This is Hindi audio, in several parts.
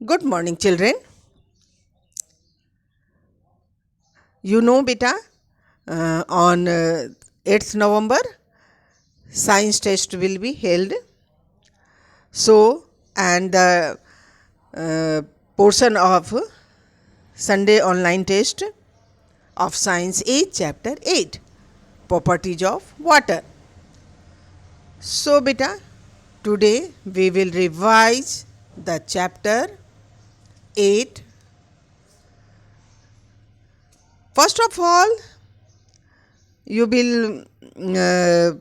Good morning, children. You know, beta, on 8th November, science test will be held. So, and the uh, portion of Sunday online test of science is chapter 8, properties of water. So, beta, today we will revise the chapter 8. First of all, you will uh,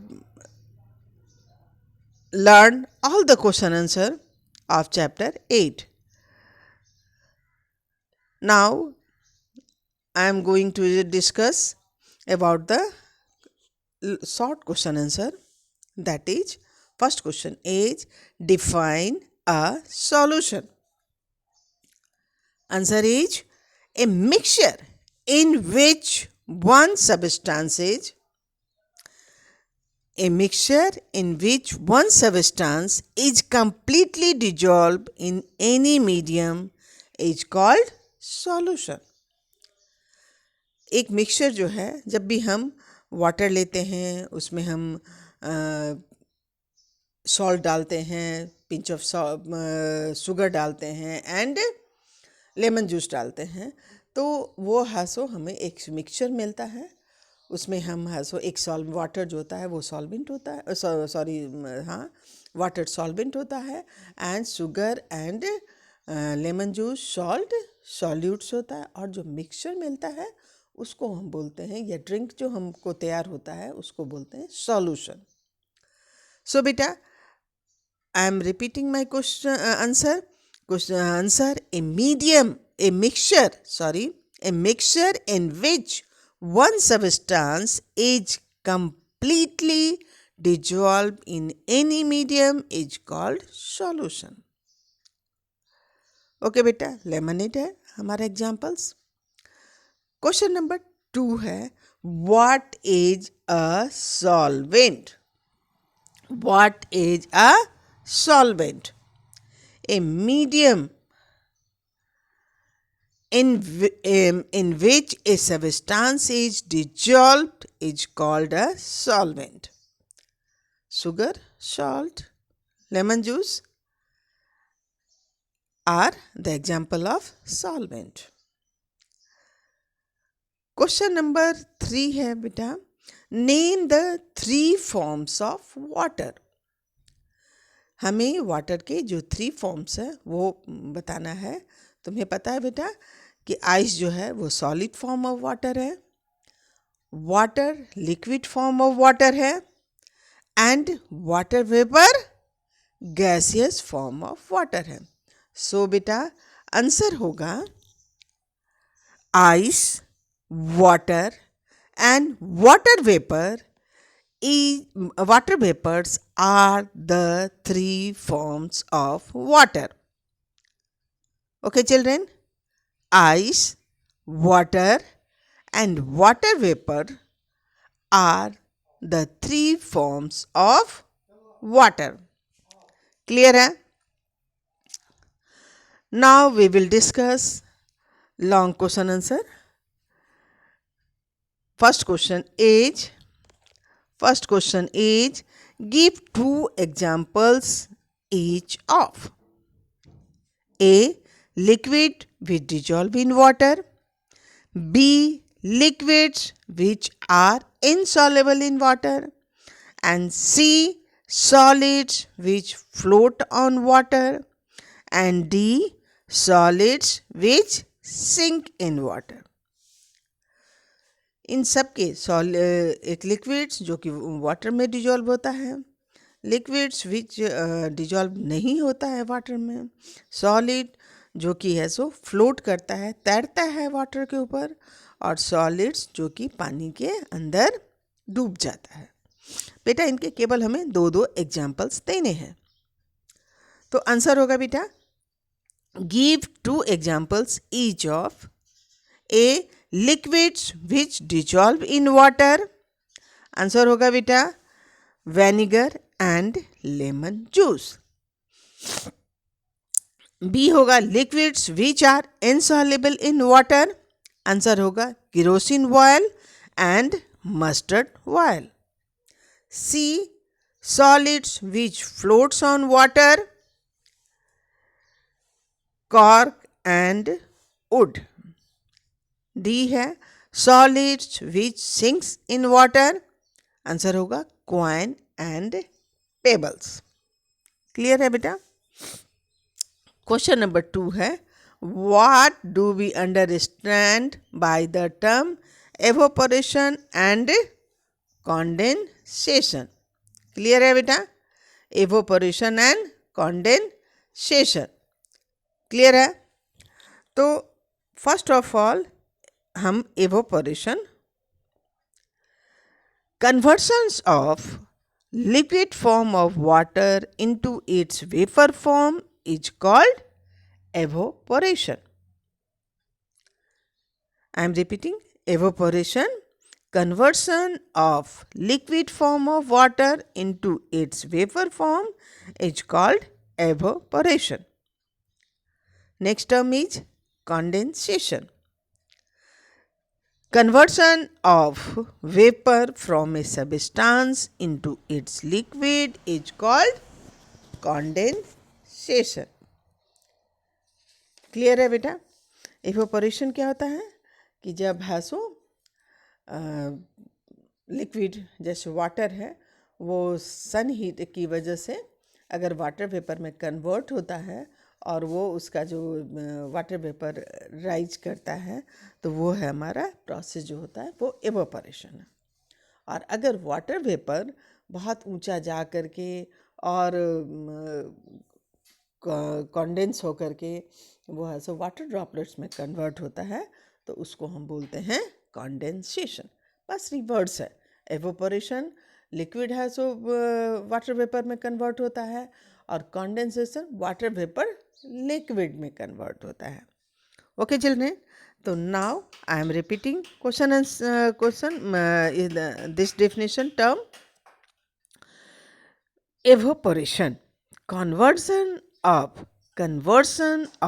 learn all the question answer of chapter 8. Now I am going to discuss about the short question answer, that is first question is define a solution. Answer is a mixture in which one substance is a mixture in which one substance is completely dissolved in any medium is called solution. एक मिक्सचर जो है, जब भी हम वाटर लेते हैं उसमें हम सॉल्ट डालते हैं, पिंच ऑफ शुगर डालते हैं एंड लेमन जूस डालते हैं, तो वो हासो हमें एक मिक्सचर मिलता है. उसमें हम हासो एक वाटर जो होता है वो सॉल्वेंट होता है, सॉरी हाँ, वाटर सॉल्वेंट होता है and sugar and lemon juice salt solutes होता है, और जो मिक्सचर मिलता है उसको हम बोलते हैं, या ड्रिंक जो हमको तैयार होता है उसको बोलते हैं सॉल्यूशन. सो बेटा, I am repeating my question answer. Question answer: a mixture in which one substance is completely dissolved in any medium is called solution. Okay बेटा, लेमनेड है हमारा एग्जाम्पल्स. क्वेश्चन नंबर 2 है what is a solvent. What is a solvent? A medium in which a substance is dissolved is called a solvent. Sugar, salt, lemon juice are the example of solvent. Question number 3 है बेटा, name the 3 forms of water. हमें वाटर के जो 3 फॉर्म्स है वो बताना है. तुम्हें पता है बेटा कि आइस जो है वो सॉलिड फॉर्म ऑफ वाटर है, water liquid form of water है and water vapour gaseous form of water है. सो बेटा आंसर होगा ice, water and water vapour. Water vapors are the 3 forms of water. Okay, children? Ice, water, and water vapor are the 3 forms of water. Clear hai? Now we will discuss long question answer. First question is give 2 examples each of A. Liquid which dissolve in water, B. Liquids which are insoluble in water, and C. Solids which float on water, and D. Solids which sink in water. इन सब के एक लिक्विड्स जो कि वाटर में डिजॉल्व होता है, लिक्विड्स विच डिजॉल्व नहीं होता है वाटर में, सॉलिड जो कि है सो फ्लोट करता है, तैरता है वाटर के ऊपर, और सॉलिड्स जो कि पानी के अंदर डूब जाता है. बेटा इनके केवल हमें 2 एग्जाम्पल्स देने हैं. तो आंसर होगा बेटा give 2 examples each of a liquids which dissolve in water. Answer होगा बेटा vinegar and lemon juice. B होगा liquids which are insoluble in water, answer होगा kerosene oil and mustard oil. C solids which floats on water, cork and wood। D है solids which sinks in water, answer होगा coin and pebbles। क्लियर है बेटा। क्वेश्चन नंबर 2 है what do we understand by the term evaporation and condensation। Clear है बेटा, एवोपोरेशन एंड कॉन्डेंसेशन। क्लियर है। तो फर्स्ट ऑफ ऑल हम evaporation, conversions of liquid form of water into its vapour form is called evaporation. I am repeating, evaporation, conversion of liquid form of water into its vapor form is called evaporation. Next term is condensation. Conversion of vapor from a substance into its liquid is called condensation. Clear है बेटा। evaporation क्या होता है कि जब हैसो लिक्विड जैसे वाटर है वो सन हीट की वजह से अगर वाटर वेपर में कन्वर्ट होता है और वो उसका जो वाटर वेपर राइज करता है तो वो है हमारा प्रोसेस जो होता है वो एवोपोरेशन है। और अगर वाटर वेपर बहुत ऊंचा जा कर के और कंडेंस हो करके वो है सो वाटर ड्रॉपलेट्स में कन्वर्ट होता है तो उसको हम बोलते हैं कंडेंसेशन। बस रिवर्स है, एवोपोरेशन लिक्विड है सो वाटर वेपर में कन्वर्ट होता है और कंडेंसेशन वाटर वेपर लिक्विड में कन्वर्ट होता है। ओके चिल्ड्रेन, तो now I am repeating question this definition term evaporation, conversion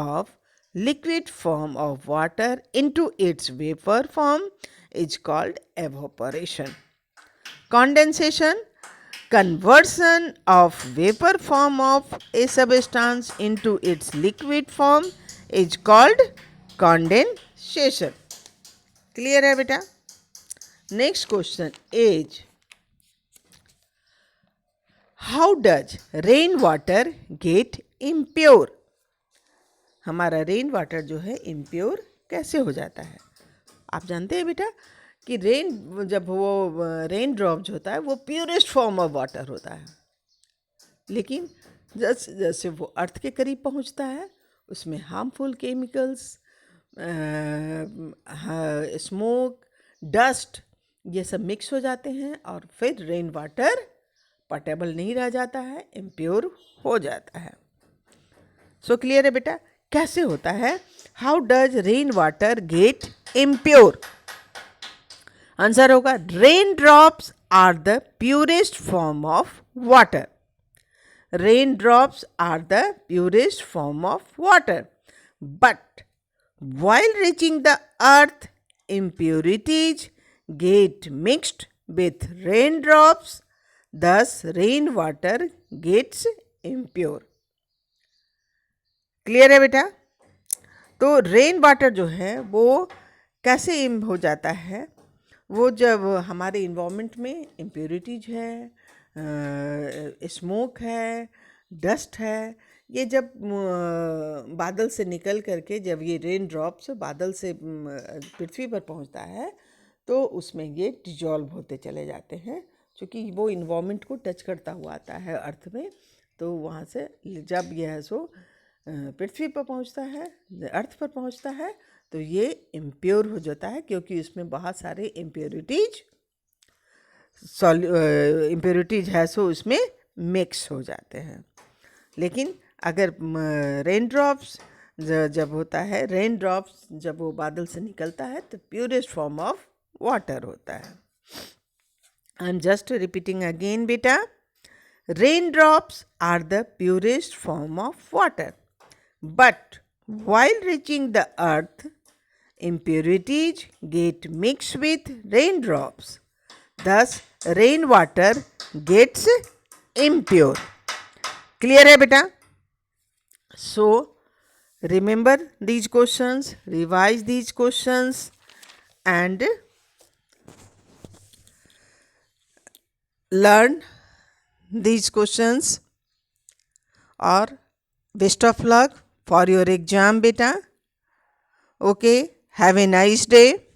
of liquid form of water into its vapor form is called evaporation. Condensation, conversion of vapor form of a substance into its liquid form is called condensation. Clear है बेटा। Next question is how does rain water get impure? हमारा रेन वाटर जो है इम्प्योर कैसे हो जाता है? आप जानते हैं बेटा कि जब वो रेन ड्रॉप्स होता है वो प्योरेस्ट फॉर्म ऑफ वाटर होता है, लेकिन जैसे जैसे वो अर्थ के करीब पहुंचता है उसमें हार्मफुल केमिकल्स, स्मोक, डस्ट ये सब मिक्स हो जाते हैं और फिर रेन वाटर पोर्टेबल नहीं रह जाता है, इम्प्योर हो जाता है। सो क्लियर है बेटा कैसे होता है? How does rain water get impure? Answer होगा rain drops are the purest form of water. Rain drops are the purest form of water, but while reaching the earth impurities get mixed with raindrops, thus rainwater gets impure. Clear है बेटा? तो रेन वाटर जो है वो कैसे हो जाता है? वो जब हमारे इन्वायरमेंट में इम्प्योरिटीज है, स्मोक है, डस्ट है, ये जब बादल से निकल करके जब ये रेन ड्रॉप्स बादल से पृथ्वी पर पहुंचता है तो उसमें ये डिजॉल्व होते चले जाते हैं, क्योंकि वो इन्वायरमेंट को टच करता हुआ आता है अर्थ में। तो वहाँ से जब यह सो पृथ्वी पर पहुंचता है, अर्थ पर पहुंचता है, तो ये इम्प्योर हो जाता है क्योंकि उसमें बहुत सारे इम्प्योरिटीज है सो उसमें मिक्स हो जाते हैं। लेकिन अगर रेन ड्रॉप्स जब होता है, रेन ड्रॉप्स जब वो बादल से निकलता है तो प्योरेस्ट फॉर्म ऑफ वाटर होता है। I am just repeating again बेटा, rain drops are the purest form of water, But while reaching the earth, impurities get mixed with raindrops. Thus, rainwater gets impure. Clear है बेटा? So, remember these questions, revise these questions, and learn these questions. और best of luck for your exam, beta. Okay, have a nice day.